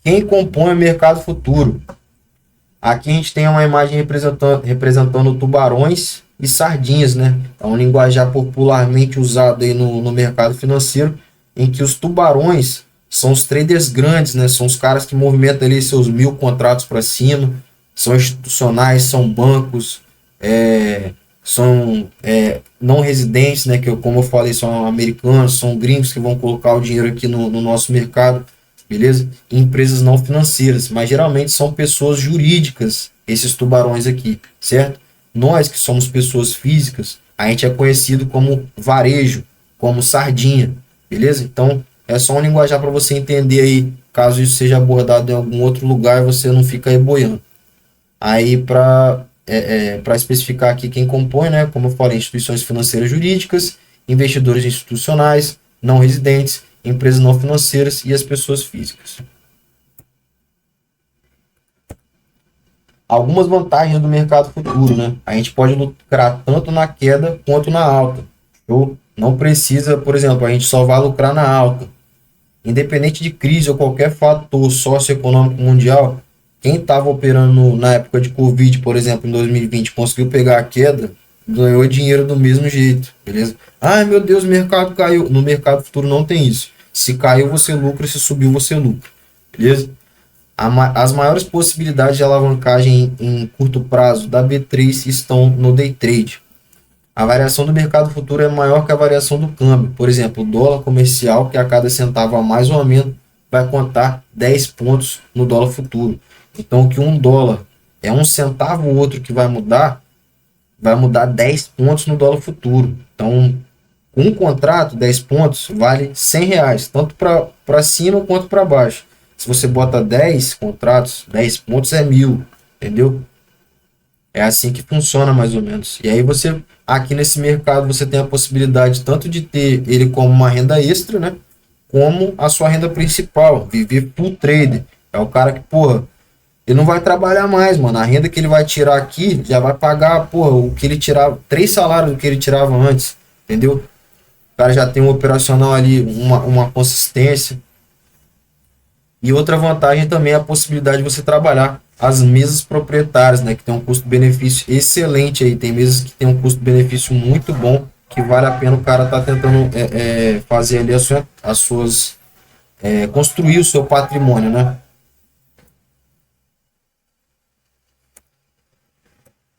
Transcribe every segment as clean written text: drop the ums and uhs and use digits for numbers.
Quem compõe o mercado futuro? Aqui a gente tem uma imagem representando tubarões e sardinhas, né? É um linguajar popularmente usado aí no mercado financeiro, em que os tubarões são os traders grandes, né? São os caras que movimentam ali seus 1.000 contratos para cima, são institucionais, são bancos, são não residentes, né? Que como eu falei, são americanos, são gringos que vão colocar o dinheiro aqui no nosso mercado, beleza? E empresas não financeiras, mas geralmente são pessoas jurídicas, esses tubarões aqui, certo? Nós que somos pessoas físicas, a gente é conhecido como varejo, como sardinha, beleza? Então é só um linguajar para você entender aí, caso isso seja abordado em algum outro lugar, você não fica aí boiando. Aí para especificar aqui quem compõe, né? Como eu falei, instituições financeiras jurídicas, investidores institucionais, não residentes, empresas não financeiras e as pessoas físicas. Algumas vantagens do mercado futuro, né? A gente pode lucrar tanto na queda quanto na alta. Show? Não precisa, por exemplo, a gente só vai lucrar na alta. Independente de crise ou qualquer fator socioeconômico mundial, quem estava operando na época de Covid, por exemplo, em 2020, conseguiu pegar a queda, ganhou dinheiro do mesmo jeito, beleza? Ai, meu Deus, o mercado caiu. No mercado futuro não tem isso. Se caiu, você lucra, se subiu, você lucra, beleza? As maiores possibilidades de alavancagem em curto prazo da B3 estão no day trade. A variação do mercado futuro é maior que a variação do câmbio. Por exemplo, o dólar comercial, que a cada centavo a mais ou a menos, vai contar 10 pontos no dólar futuro. Então, que um dólar é um centavo ou outro que vai mudar 10 pontos no dólar futuro. Então, um contrato, 10 pontos, vale R$ 100, tanto para cima quanto para baixo. Se você bota 10 contratos, 10 pontos é 1.000, entendeu? É assim que funciona mais ou menos. E aí você, aqui nesse mercado, você tem a possibilidade tanto de ter ele como uma renda extra, né? Como a sua renda principal, viver full trader. É o cara que, porra, ele não vai trabalhar mais, mano. A renda que ele vai tirar aqui já vai pagar, porra, o que ele tirava, 3 salários do que ele tirava antes, entendeu? O cara já tem um operacional ali, uma consistência. E outra vantagem também é a possibilidade de você trabalhar as mesas proprietárias, né, que tem um custo-benefício excelente aí. Tem mesas que tem um custo-benefício muito bom, que vale a pena o cara tá tentando fazer ali as suas construir o seu patrimônio, né?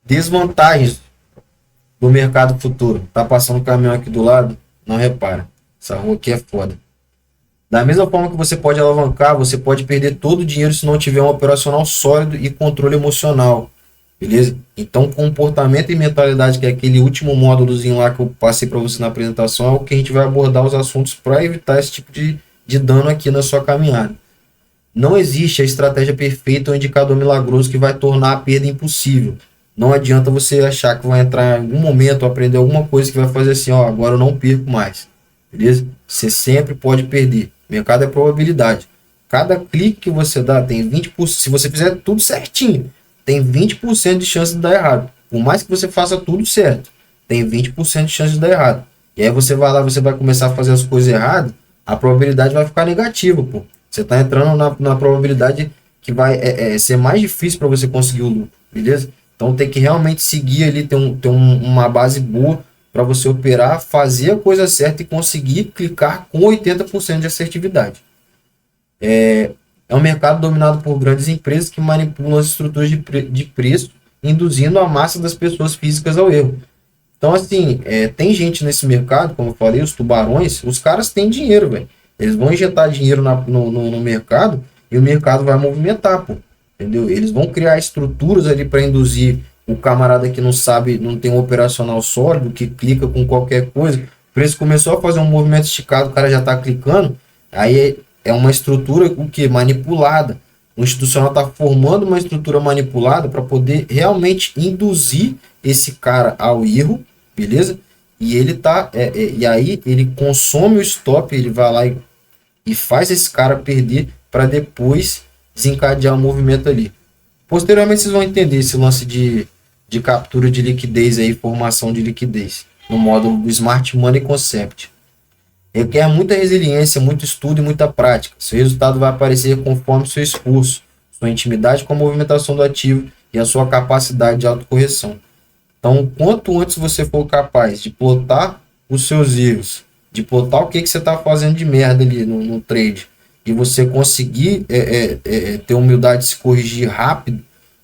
Desvantagens do mercado futuro. Tá passando um caminhão aqui do lado? Não repara. Essa rua aqui é foda. Da mesma forma que você pode alavancar, você pode perder todo o dinheiro se não tiver um operacional sólido e controle emocional. Beleza? Então, comportamento e mentalidade, que é aquele último módulozinho lá que eu passei para você na apresentação, é o que a gente vai abordar os assuntos para evitar esse tipo de dano aqui na sua caminhada. Não existe a estratégia perfeita ou indicador milagroso que vai tornar a perda impossível. Não adianta você achar que vai entrar em algum momento, aprender alguma coisa que vai fazer assim, ó, agora eu não perco mais. Beleza? Você sempre pode perder. Mercado é probabilidade. Cada clique que você dá tem 20%. Se você fizer tudo certinho, tem 20% de chance de dar errado. Por mais que você faça tudo certo, tem 20% de chance de dar errado. E aí você vai lá, você vai começar a fazer as coisas erradas, a probabilidade vai ficar negativa, pô. Você está entrando na probabilidade que vai ser mais difícil para você conseguir o lucro, beleza? Então tem que realmente seguir ali, ter uma base boa para você operar, fazer a coisa certa e conseguir clicar com 80% de assertividade. É um mercado dominado por grandes empresas que manipulam as estruturas de preço, induzindo a massa das pessoas físicas ao erro. Então, assim, tem gente nesse mercado, como eu falei, os tubarões, os caras têm dinheiro, velho. Eles vão injetar dinheiro no mercado e o mercado vai movimentar, pô. Entendeu? Eles vão criar estruturas ali para induzir o camarada que não sabe, não tem um operacional sólido, que clica com qualquer coisa. O preço começou a fazer um movimento esticado, o cara já está clicando, aí é uma estrutura o que? Manipulada. O institucional está formando uma estrutura manipulada para poder realmente induzir esse cara ao erro, beleza? E ele tá, e aí ele consome o stop, ele vai lá e faz esse cara perder para depois desencadear o movimento ali. Posteriormente vocês vão entender esse lance de captura de liquidez aí, formação de liquidez no módulo do Smart Money Concept. Requer muita resiliência, muito estudo e muita prática. Seu resultado vai aparecer conforme seu esforço, sua intimidade com a movimentação do ativo e a sua capacidade de autocorreção. Então, quanto antes você for capaz de plotar os seus erros, de plotar o que você está fazendo de merda ali no trade, e você conseguir ter humildade de se corrigir rápido,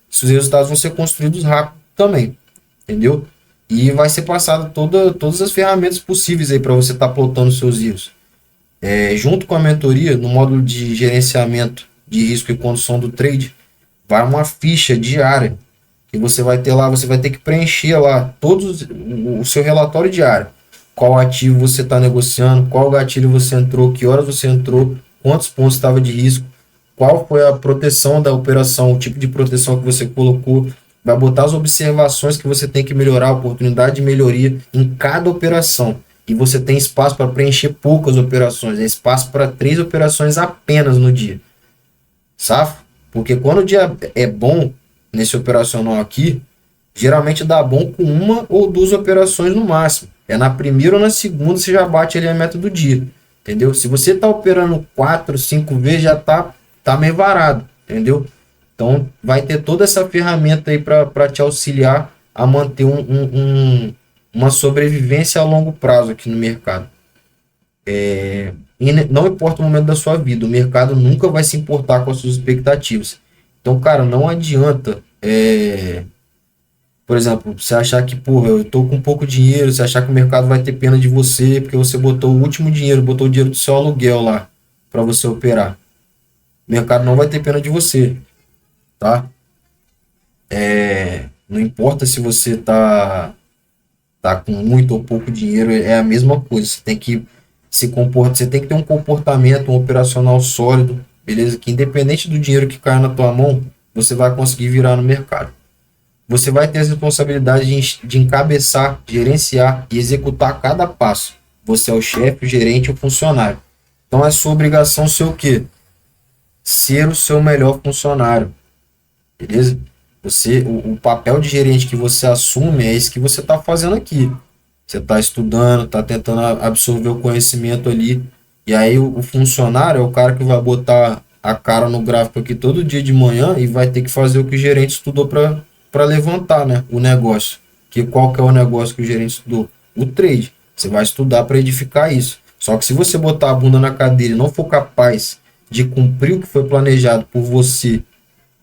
seus resultados vão ser construídos rápido também, entendeu? E vai ser passado todas as ferramentas possíveis aí para você estar plotando seus erros. Junto com a mentoria, no módulo de gerenciamento de risco e condução do trade, vai uma ficha diária que você vai ter lá, você vai ter que preencher lá o seu relatório diário. Qual ativo você está negociando, qual gatilho você entrou, que horas você entrou, quantos pontos estava de risco, qual foi a proteção da operação, o tipo de proteção que você colocou. Vai botar as observações que você tem que melhorar, a oportunidade de melhoria em cada operação. E você tem espaço para preencher poucas operações, é espaço para 3 operações apenas no dia. Safo? Porque quando o dia é bom, nesse operacional aqui, geralmente dá bom com 1 ou 2 operações no máximo. É na primeira ou na segunda você já bate ali a meta do dia. Entendeu? Se você está operando 4, 5 vezes, já tá meio varado. Entendeu? Então, vai ter toda essa ferramenta aí para te auxiliar a manter uma sobrevivência a longo prazo aqui no mercado. E não importa o momento da sua vida, o mercado nunca vai se importar com as suas expectativas. Então, cara, não adianta, por exemplo, você achar que, porra, eu tô com pouco dinheiro, você achar que o mercado vai ter pena de você, porque você botou o último dinheiro, botou o dinheiro do seu aluguel lá para você operar. O mercado não vai ter pena de você, tá? Não importa se você tá com muito ou pouco dinheiro, é a mesma coisa. Você tem que se comportar, você tem que ter um comportamento, um operacional sólido, beleza? Que independente do dinheiro que cai na tua mão, você vai conseguir virar no mercado. Você vai ter as responsabilidades de encabeçar, gerenciar e executar cada passo. Você é o chefe, o gerente, o funcionário. Então é sua obrigação ser o quê? Ser o seu melhor funcionário, beleza? O papel de gerente que você assume é esse que você está fazendo aqui. Você está estudando, está tentando absorver o conhecimento ali. E aí o funcionário é o cara que vai botar a cara no gráfico aqui todo dia de manhã e vai ter que fazer o que o gerente estudou para levantar, né, o negócio. Qual que é o negócio que o gerente estudou? O trade. Você vai estudar para edificar isso. Só que se você botar a bunda na cadeira e não for capaz de cumprir o que foi planejado por você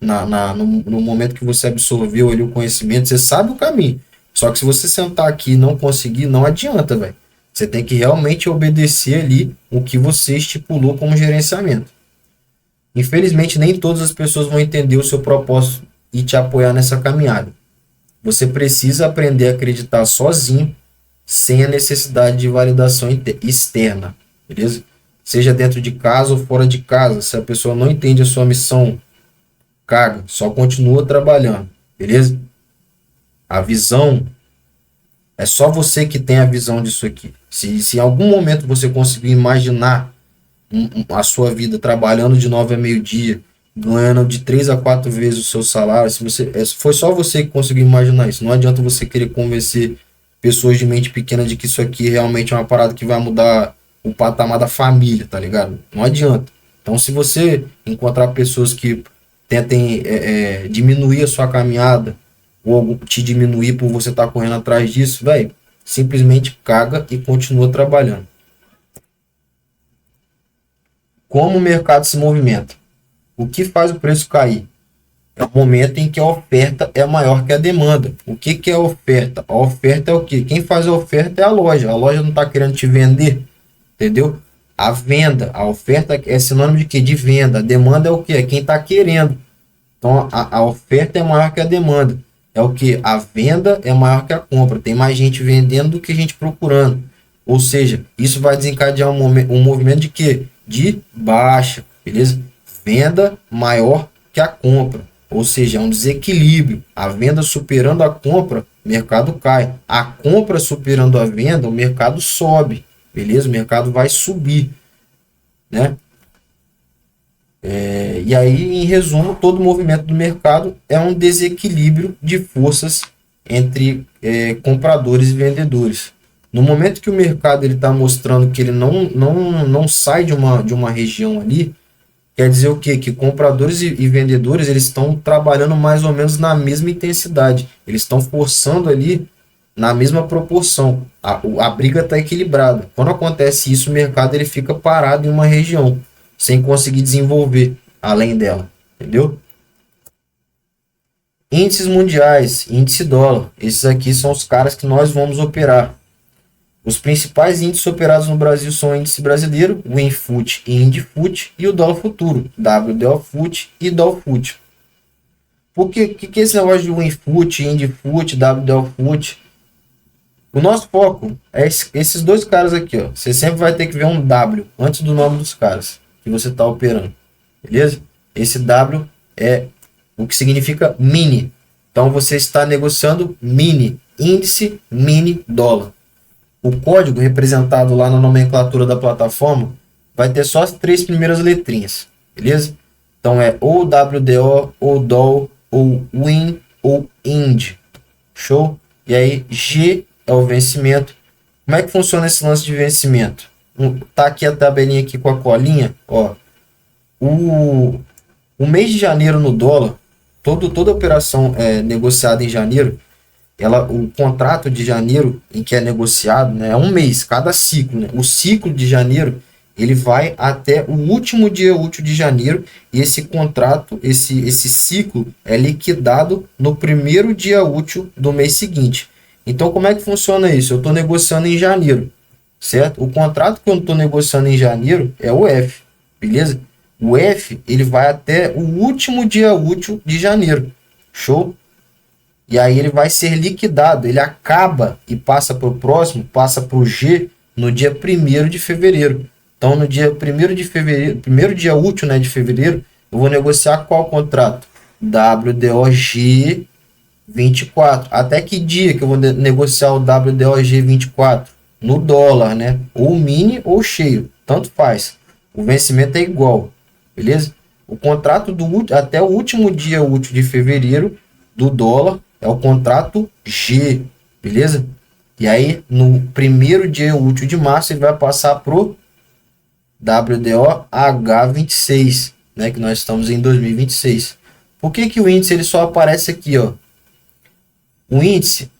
no momento que você absorveu ali o conhecimento, você sabe o caminho. Só que se você sentar aqui e não conseguir, não adianta, velho. Você tem que realmente obedecer ali o que você estipulou como gerenciamento. Infelizmente, nem todas as pessoas vão entender o seu propósito e te apoiar nessa caminhada. Você precisa aprender a acreditar sozinho, sem a necessidade de validação externa, beleza? Seja dentro de casa ou fora de casa. Se a pessoa não entende a sua missão, caga, só continua trabalhando, beleza? A visão, é só você que tem a visão disso aqui. Se em algum momento você conseguir imaginar a sua vida trabalhando de 9 a meio-dia, ganhando de 3 a 4 vezes o seu salário, foi só você que conseguiu imaginar isso. Não adianta você querer convencer pessoas de mente pequena de que isso aqui realmente é uma parada que vai mudar o patamar da família, tá ligado? Não adianta. Então, se você encontrar pessoas que tentem diminuir a sua caminhada ou te diminuir por você estar correndo atrás disso, velho, simplesmente caga e continua trabalhando. Como o mercado se movimenta? O que faz o preço cair? É o momento em que a oferta é maior que a demanda. O que é a oferta? A oferta é o quê? Quem faz a oferta é a loja. A loja não está querendo te vender, entendeu? A venda, a oferta é sinônimo de quê? De venda. A demanda é o quê? É quem está querendo. Então, a oferta é maior que a demanda. É o que? A venda é maior que a compra. Tem mais gente vendendo do que gente procurando. Ou seja, isso vai desencadear um movimento de quê? De baixa, beleza? Venda maior que a compra. Ou seja, é um desequilíbrio. A venda superando a compra, o mercado cai. A compra superando a venda, o mercado sobe. Beleza? O mercado vai subir, né? E aí, em resumo, todo movimento do mercado é um desequilíbrio de forças entre compradores e vendedores. No momento que o mercado ele está mostrando que ele não sai de uma região ali, quer dizer o quê? Que compradores e vendedores eles estão trabalhando mais ou menos na mesma intensidade. Eles estão forçando ali na mesma proporção. A briga está equilibrada. Quando acontece isso, o mercado ele fica parado em uma região, sem conseguir desenvolver além dela. Entendeu? Índices mundiais, índice dólar. Esses aqui são os caras que nós vamos operar. Os principais índices operados no Brasil são o índice brasileiro, o Infut e Indifut, e o dólar futuro, WDOFUT e DOLFUT. Por que esse negócio de Infut, Indifut, WDOFUT? O nosso foco é esses dois caras aqui, ó. Você sempre vai ter que ver um W antes do nome dos caras que você está operando, beleza? Esse W é o que significa mini. Então você está negociando mini, índice mini dólar. O código representado lá na nomenclatura da plataforma vai ter só as 3 primeiras letrinhas, beleza? Então é ou WDO, ou DOL, ou WIN, ou IND. Show? E aí G é o vencimento. Como é que funciona esse lance de vencimento? Tá aqui a tabelinha aqui com a colinha, ó. O mês de janeiro no dólar, toda operação negociada em janeiro, o contrato de janeiro em que é negociado, né, é um mês, cada ciclo, né? O ciclo de janeiro ele vai até o último dia útil de janeiro e esse contrato, esse ciclo é liquidado no primeiro dia útil do mês seguinte. Então, como é que funciona isso? Eu estou negociando em janeiro, certo? O contrato que eu estou negociando em janeiro é o F, beleza? O F ele vai até o último dia útil de janeiro, show? E aí ele vai ser liquidado, ele acaba e passa para o próximo, passa para o G no dia 1º de fevereiro. Então no dia 1º de fevereiro, primeiro dia útil, né, de fevereiro, eu vou negociar qual contrato? WDOG 24. Até que dia que eu vou negociar o WDOG 24? No dólar, né? Ou mini ou cheio, tanto faz. O vencimento é igual, beleza? O contrato até o último dia útil de fevereiro do dólar é o contrato G, beleza? E aí, no primeiro dia útil de março, ele vai passar pro WDOH26, né? Que nós estamos em 2026. Por que o índice ele só aparece aqui, ó? O índice,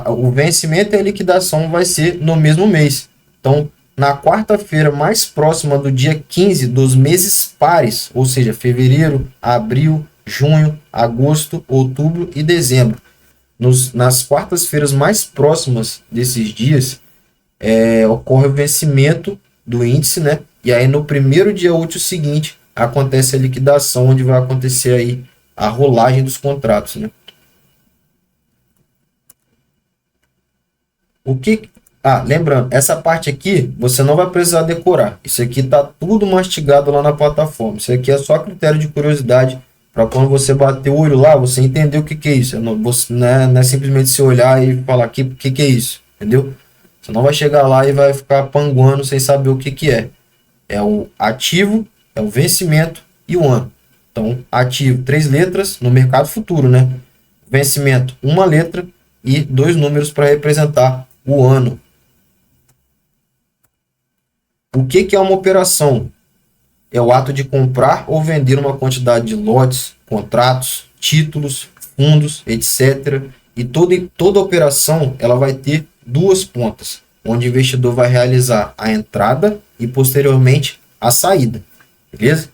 o vencimento e a liquidação vai ser no mesmo mês. Então, na quarta-feira mais próxima do dia 15 dos meses pares, ou seja, fevereiro, abril, junho, agosto, outubro e dezembro. Nas quartas-feiras mais próximas desses dias, ocorre o vencimento do índice, né? E aí no primeiro dia útil seguinte acontece a liquidação, onde vai acontecer aí a rolagem dos contratos, né? Lembrando, essa parte aqui você não vai precisar decorar. Isso aqui tá tudo mastigado lá na plataforma. Isso aqui é só critério de curiosidade para quando você bater o olho lá, você entender o que é isso. Não é simplesmente você olhar e falar que é isso, entendeu? Você não vai chegar lá e vai ficar panguando sem saber o que é. É o ativo, é o vencimento e o ano. Então, ativo, 3 letras no mercado futuro, né? Vencimento, 1 letra e 2 números para representar o ano. O que é uma operação? É o ato de comprar ou vender uma quantidade de lotes, contratos, títulos, fundos, etc. E toda operação ela vai ter 2 pontas, onde o investidor vai realizar a entrada e posteriormente a saída, beleza?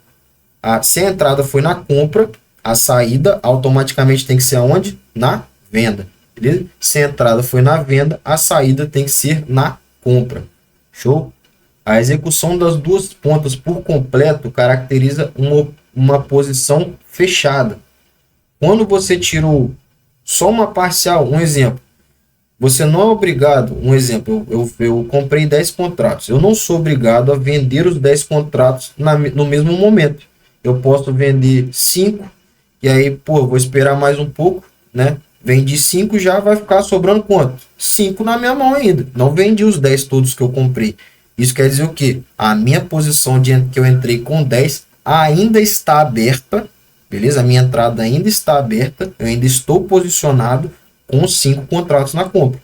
Se a entrada foi na compra, a saída automaticamente tem que ser aonde? Na venda, beleza? Se a entrada foi na venda, a saída tem que ser na compra, show? A execução das 2 pontas por completo caracteriza uma posição fechada. Quando você tirou só uma parcial, um exemplo, você não é obrigado, um exemplo, eu comprei 10 contratos, eu não sou obrigado a vender os 10 contratos no mesmo momento. Eu posso vender 5, e aí, vou esperar mais um pouco, né? Vendi 5, já vai ficar sobrando quanto? 5 na minha mão ainda. Não vendi os 10 todos que eu comprei. Isso quer dizer o quê? A minha posição que eu entrei com 10 ainda está aberta, beleza? A minha entrada ainda está aberta, eu ainda estou posicionado com 5 contratos na compra.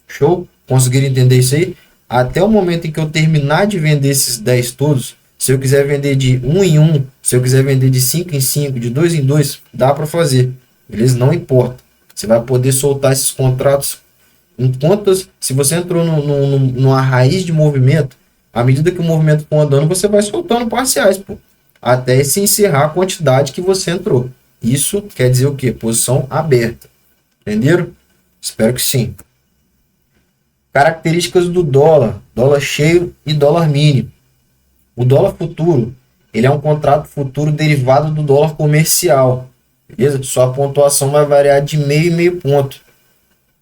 Show? Conseguiram entender isso aí? Até o momento em que eu terminar de vender esses 10 todos, se eu quiser vender de um em um, se eu quiser vender de 5 em 5, de 2 em 2, dá para fazer. Beleza? Não importa. Você vai poder soltar esses contratos enquanto, se você entrou numa raiz de movimento, à medida que o movimento for andando, você vai soltando parciais, pô, até se encerrar a quantidade que você entrou. Isso quer dizer o quê? Posição aberta. Entenderam? Espero que sim. Características do dólar, dólar cheio e dólar mínimo. O dólar futuro, ele é um contrato futuro derivado do dólar comercial. Beleza? Sua pontuação vai variar de meio e meio ponto.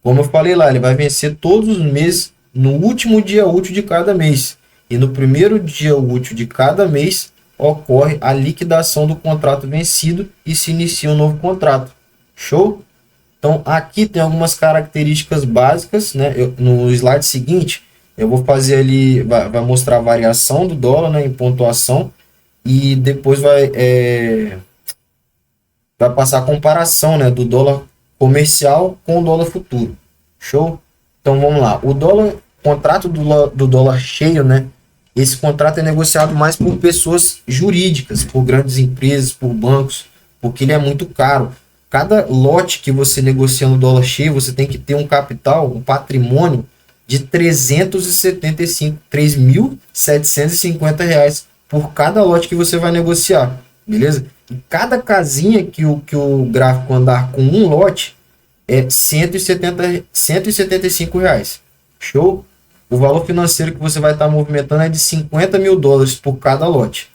Como eu falei lá, ele vai vencer todos os meses no último dia útil de cada mês. E no primeiro dia útil de cada mês ocorre a liquidação do contrato vencido e se inicia um novo contrato. Show? Então aqui tem algumas características básicas, né? No slide seguinte eu vou fazer ali, vai mostrar a variação do dólar, né, em pontuação, e depois vai passar a comparação, né, do dólar comercial com o dólar futuro. Show? Então vamos lá. O dólar, contrato do dólar cheio, né? Esse contrato é negociado mais por pessoas jurídicas, por grandes empresas, por bancos, porque ele é muito caro. Cada lote que você negocia no dólar cheio, você tem que ter um capital, um patrimônio de 3.750 reais por cada lote que você vai negociar, beleza? E cada casinha que o gráfico andar com um lote é 175 reais. Show? O valor financeiro que você vai estar movimentando é de 50 mil dólares por cada lote.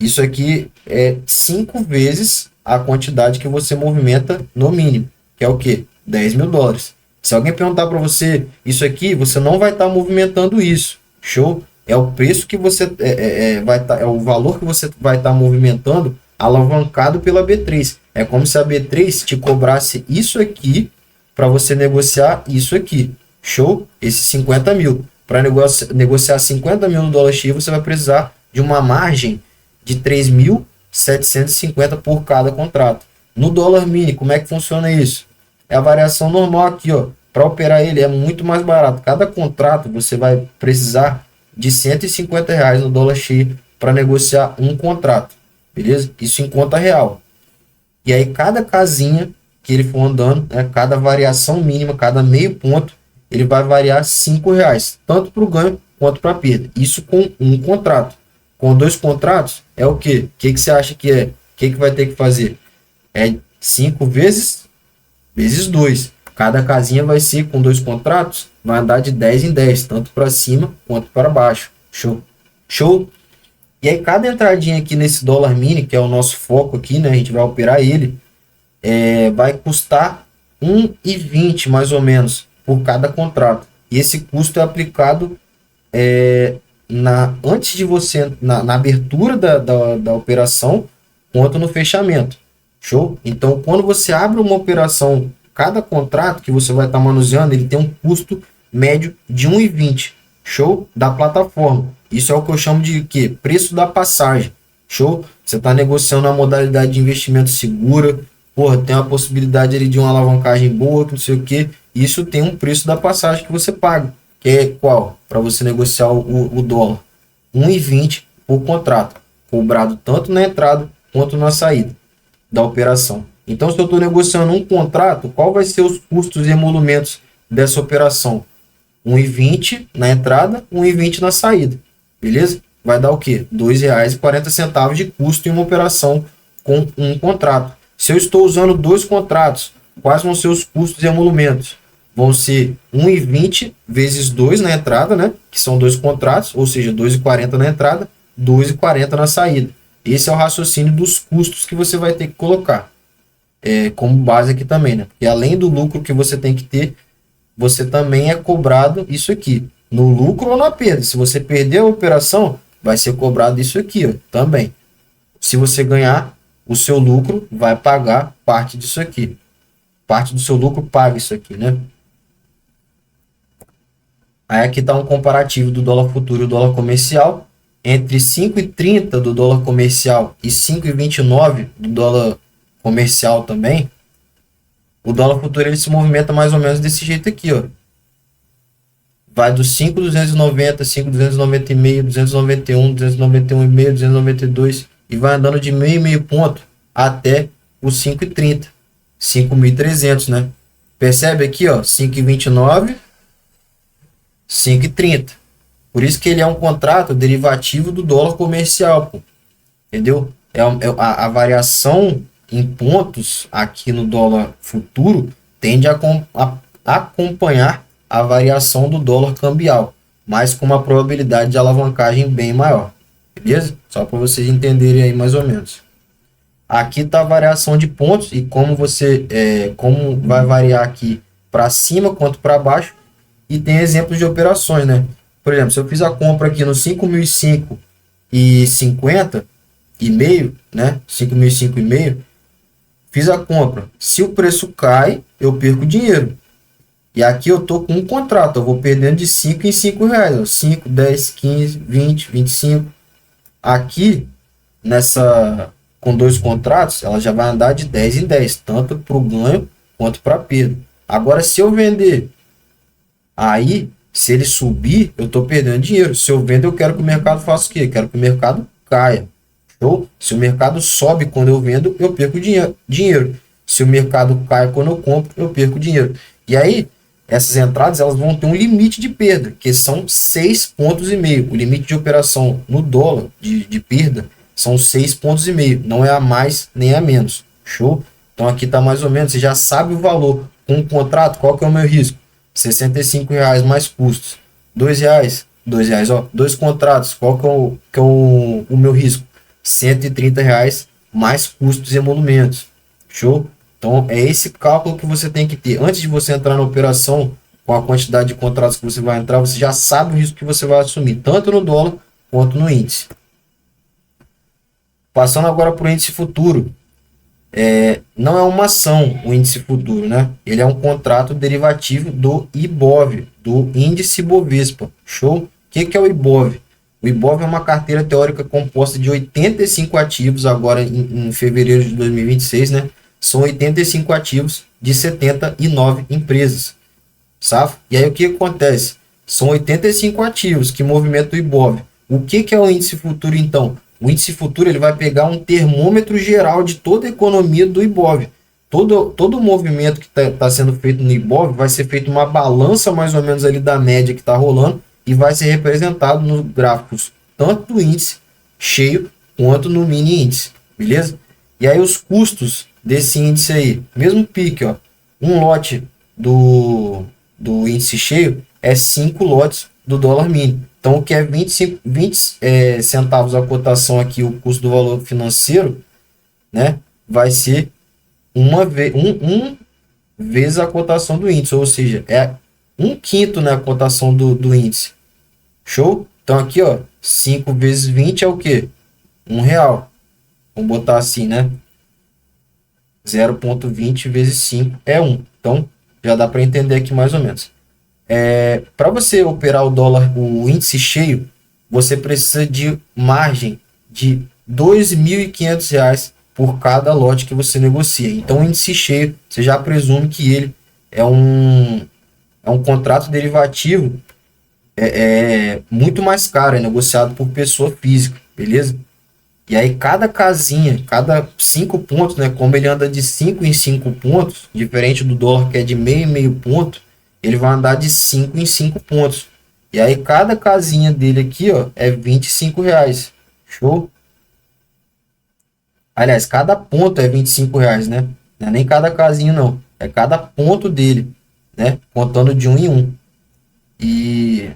Isso aqui é 5 vezes a quantidade que você movimenta no mínimo, que é o quê? 10 mil dólares. Se alguém perguntar para você isso aqui, você não vai estar movimentando isso. Show? É o preço que você é o valor que você vai estar movimentando alavancado pela B3. É como se a B3 te cobrasse isso aqui para você negociar isso aqui. Show? Esses 50 mil. Para negociar 50 mil no dólar cheio, você vai precisar de uma margem de 3.750 por cada contrato. No dólar mini, como é que funciona isso? É a variação normal aqui, ó. Para operar ele é muito mais barato. Cada contrato você vai precisar de 150 reais no dólar cheio para negociar um contrato. Beleza? Isso em conta real. E aí cada casinha que ele for andando, né, cada variação mínima, cada meio ponto, ele vai variar 5 reais. Tanto para o ganho quanto para a perda. Isso com um contrato. Com 2 contratos, é o quê? O que você acha que é? O que vai ter que fazer? É 5 vezes 2. Cada casinha vai ser com 2 contratos, vai andar de 10 em 10, tanto para cima quanto para baixo. Show? Show? E aí cada entradinha aqui nesse dólar mini, que é o nosso foco aqui, né? A gente vai operar ele, vai custar 1,20 mais ou menos por cada contrato. E esse custo é aplicado antes de você, na abertura da operação, quanto no fechamento. Show? Então, quando você abre uma operação, cada contrato que você vai estar manuseando, ele tem um custo médio de 1,20. Show? Da plataforma. Isso é o que eu chamo de quê? Preço da passagem. Show? Você está negociando a modalidade de investimento segura. Porra, tem uma possibilidade ali de uma alavancagem boa, não sei o que. Isso tem um preço da passagem que você paga. Que é qual? Para você negociar o dólar. 1,20 por contrato. Cobrado tanto na entrada quanto na saída da operação. Então, se eu estou negociando um contrato, qual vai ser os custos e emolumentos dessa operação? 1,20 na entrada, 1,20 na saída. Beleza? Vai dar o quê? R$ 2,40 de custo em uma operação com um contrato. Se eu estou usando 2 contratos, quais vão ser os custos e emolumentos? Vão ser 1,20 vezes 2 na entrada, né? Que são 2 contratos, ou seja, 2,40 na entrada, 2,40 na saída. Esse é o raciocínio dos custos que você vai ter que colocar como base aqui também, né? Porque além do lucro que você tem que ter, você também é cobrado isso aqui, no lucro ou na perda. Se você perder a operação, vai ser cobrado isso aqui, ó, também. Se você ganhar, o seu lucro vai pagar parte disso aqui. Parte do seu lucro paga isso aqui, né? Aí aqui está um comparativo do dólar futuro e do dólar comercial. Entre 5,30 do dólar comercial e 5,29 do dólar comercial também, o dólar futuro ele se movimenta mais ou menos desse jeito aqui, ó. vai dos 5.290, 5.290,5, 291, 291,5, 292 e vai andando de meio ponto até os 5,30, 5.300, né? Percebe aqui, ó, 5,29, 5,30. Por isso que ele é um contrato derivativo do dólar comercial, pô. Entendeu? A variação em pontos aqui no dólar futuro tende a acompanhar a variação do dólar cambial, mas com uma probabilidade de alavancagem bem maior. Beleza? Só para vocês entenderem aí mais ou menos. Aqui está a variação de pontos e como como vai variar aqui para cima quanto para baixo, e tem exemplos de operações, né? Por exemplo, se eu fiz a compra aqui no 5.005,50 e meio, né? 5.005,5, fiz a compra. Se o preço cai, eu perco dinheiro. E aqui eu tô com um contrato, eu vou perdendo de 5 em 5 reais, ó, 5, 10, 15, 20, 25. Aqui com dois contratos, ela já vai andar de 10 em 10, tanto para o ganho quanto para a perda. Agora, se eu vender, aí, se ele subir, eu estou perdendo dinheiro. Se eu vendo, eu quero que o mercado faça o quê? Eu quero que o mercado caia. Show? Se o mercado sobe quando eu vendo, eu perco dinheiro. Se o mercado cai quando eu compro, eu perco dinheiro. E aí, essas entradas elas vão ter um limite de perda, que são 6,5 pontos. O limite de operação no dólar de perda são 6,5 pontos. Não é a mais nem a menos. Show? Então aqui está mais ou menos, você já sabe o valor. Com um contrato, qual que é o meu risco? R$65 mais custos. R$2. R$2, ó. Dois contratos, qual que é o meu risco? R$130 mais custos e emolumentos. Show? Então é esse cálculo que você tem que ter. Antes de você entrar na operação, com a quantidade de contratos que você vai entrar, você já sabe o risco que você vai assumir, tanto no dólar quanto no índice. Passando agora para o índice futuro. Não é uma ação o índice futuro, né? Ele é um contrato derivativo do IBOV, do índice Bovespa. Show? O que é o IBOV? O IBOV é uma carteira teórica composta de 85 ativos, agora em fevereiro de 2026, né? São 85 ativos de 79 empresas, sabe? E aí o que acontece? São 85 ativos que movimentam o IBOV. O que é o índice futuro, então? O índice futuro ele vai pegar um termômetro geral de toda a economia do IBOV. Todo o movimento que está sendo feito no IBOV vai ser feito uma balança mais ou menos ali da média que está rolando e vai ser representado nos gráficos tanto do índice cheio quanto no mini índice, beleza? E aí os custos desse índice aí, mesmo pique, ó, um lote do índice cheio é 5 lotes do dólar mínimo. Então, o que é 20 centavos a cotação aqui, o custo do valor financeiro, né, vai ser uma vez a cotação do índice, ou seja, é 1/5, né, a cotação do índice. Show? Então, aqui, ó, 5 vezes 20 é o quê? R$1. Vamos botar assim, né? 0,20 vezes 5 é 1. Então, já dá para entender aqui mais ou menos. Para você operar o índice cheio, você precisa de margem de R$2.500 por cada lote que você negocia. Então, o índice cheio, você já presume que ele é um contrato derivativo muito mais caro, é negociado por pessoa física, beleza? E aí cada casinha, cada 5 pontos, né, como ele anda de 5 em 5 pontos, diferente do dólar que é de meio ponto, ele vai andar de 5 em 5 pontos. E aí cada casinha dele aqui, ó, é R$25. Show? Aliás, cada ponto é R$25, né? Não é nem cada casinha, não. É cada ponto dele, né? Contando de 1 em 1. E...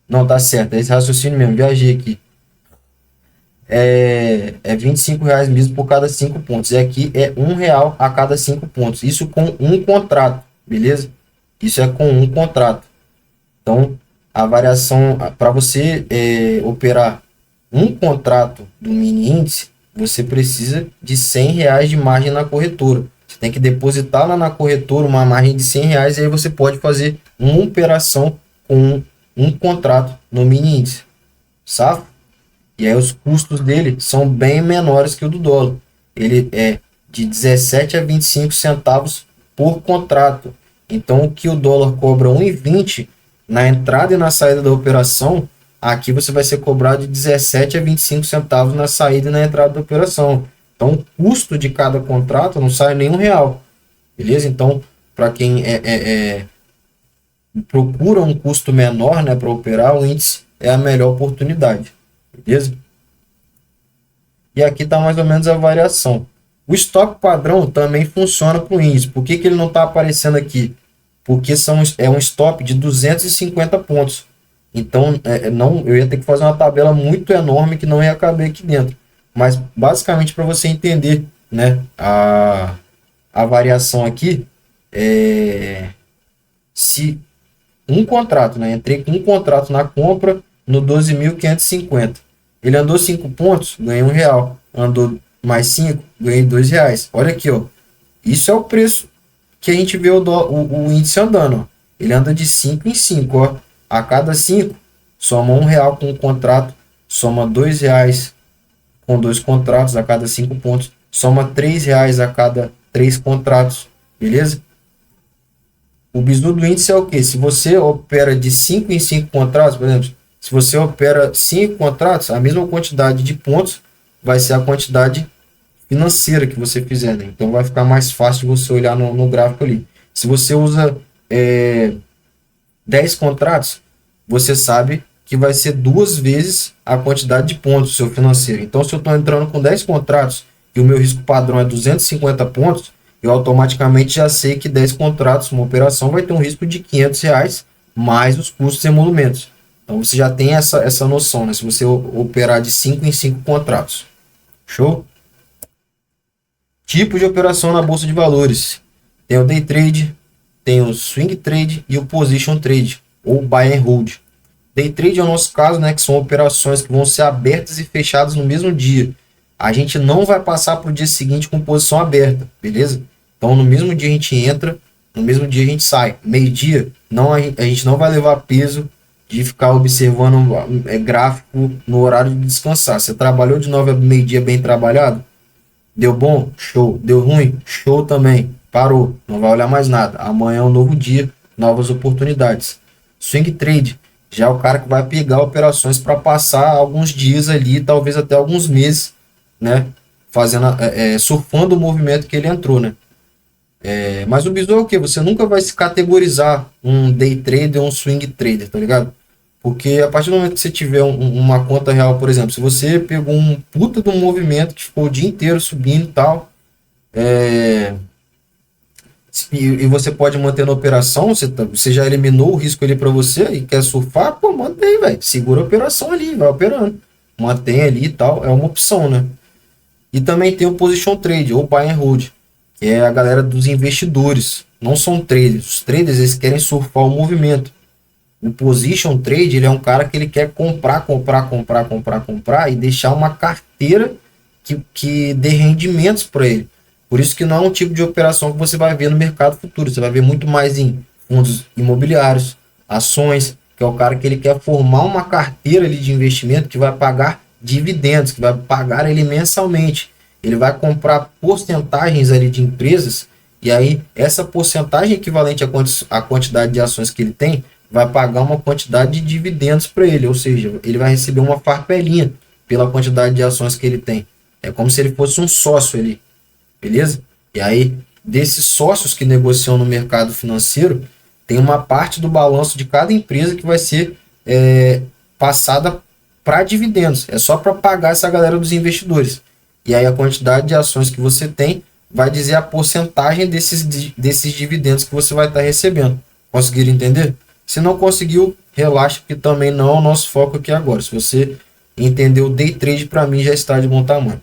não, tá certo. É esse raciocínio mesmo. Viajei aqui. É R$25 mesmo por cada 5 pontos. E aqui é R$1 a cada 5 pontos. Isso com um contrato, beleza? Isso é com um contrato. Então, a variação, para você operar um contrato do mini índice, você precisa de R$100 de margem na corretora. Você tem que depositar lá na corretora uma margem de R$100 e aí você pode fazer uma operação com um contrato no mini índice, sabe? E aí os custos dele são bem menores que o do dólar. Ele é de 17 a 25 centavos por contrato. Então, o que o dólar cobra 1,20, na entrada e na saída da operação, aqui você vai ser cobrado de 17 a 25 centavos na saída e na entrada da operação. Então, o custo de cada contrato não sai nem R$ 1, beleza? Então, para quem procura um custo menor, né, para operar, o índice é a melhor oportunidade, beleza? E aqui está mais ou menos a variação. O estoque padrão também funciona para o índice. Por que ele não está aparecendo aqui? Porque é um stop de 250 pontos. Então, não, eu ia ter que fazer uma tabela muito enorme que não ia caber aqui dentro. Mas, basicamente, para você entender, né, a variação aqui, se um contrato, né, entrei com um contrato na compra no 12.550. Ele andou 5 pontos, ganhei R$ 1. Andou mais 5, ganhei R$ 2. Olha aqui, ó. Isso é o preço que a gente vê o índice andando. Ó. Ele anda de 5 em 5. Ó. A cada 5, soma R$ 1 com um contrato, soma R$ 2 com 2 contratos a cada 5 pontos, soma R$ 3 a cada 3 contratos, beleza? O bizu do índice é o que? Se você opera de 5 em 5 contratos, por exemplo, se você opera 5 contratos, a mesma quantidade de pontos vai ser a quantidade financeira que você fizer, né? Então vai ficar mais fácil de você olhar no gráfico ali. Se você usa 10 contratos, você sabe que vai ser 2 vezes a quantidade de pontos do seu financeiro. Então, se eu estou entrando com 10 contratos e o meu risco padrão é 250 pontos, eu automaticamente já sei que 10 contratos, uma operação, vai ter um risco de R$ 500 mais os custos e emolumentos. Então, você já tem essa noção, né? Se você operar de 5 em 5 contratos. Show? Tipo de operação na Bolsa de Valores. Tem o Day Trade, tem o Swing Trade e o Position Trade, ou Buy and Hold. Day Trade é o nosso caso, né? Que são operações que vão ser abertas e fechadas no mesmo dia. A gente não vai passar para o dia seguinte com posição aberta, beleza? Então, no mesmo dia a gente entra, no mesmo dia a gente sai. Meio-dia, a gente não vai levar peso de ficar observando gráfico no horário de descansar. Você trabalhou de 9 a meio-dia bem trabalhado? Deu bom? Show. Deu ruim? Show também. Parou. Não vai olhar mais nada. Amanhã é um novo dia, novas oportunidades. Swing Trade, já é o cara que vai pegar operações para passar alguns dias ali, talvez até alguns meses, né? Fazendo, surfando o movimento que ele entrou, né? Mas o bizu é o que? Você nunca vai se categorizar um day trader ou um swing trader, tá ligado? Porque a partir do momento que você tiver uma conta real, por exemplo, se você pegou um puta de um movimento que ficou o dia inteiro subindo e tal, e você pode manter na operação, você já eliminou o risco ali para você e quer surfar, pô, mantém, velho. Segura a operação ali, vai operando. Mantém ali e tal, é uma opção, né? E também tem o Position Trade, ou Buy and Hold, que é a galera dos investidores. Não são traders. Os traders, eles querem surfar o movimento. O Position Trade, ele é um cara que ele quer comprar e deixar uma carteira que dê rendimentos para ele. Por isso que não é um tipo de operação que você vai ver no mercado futuro. Você vai ver muito mais em fundos imobiliários, ações, que é o cara que ele quer formar uma carteira ali de investimento que vai pagar dividendos, que vai pagar ele mensalmente. Ele vai comprar porcentagens ali de empresas e aí essa porcentagem equivalente à quantidade de ações que ele tem vai pagar uma quantidade de dividendos para ele, ou seja, ele vai receber uma farpelinha pela quantidade de ações que ele tem. É como se ele fosse um sócio ali, beleza? E aí, desses sócios que negociam no mercado financeiro, tem uma parte do balanço de cada empresa que vai ser passada para dividendos. É só para pagar essa galera dos investidores. E aí a quantidade de ações que você tem vai dizer a porcentagem desses dividendos que você vai estar recebendo. Conseguiram entender? Se não conseguiu, relaxa, porque também não é o nosso foco aqui agora. Se você entendeu o day trade, para mim já está de bom tamanho.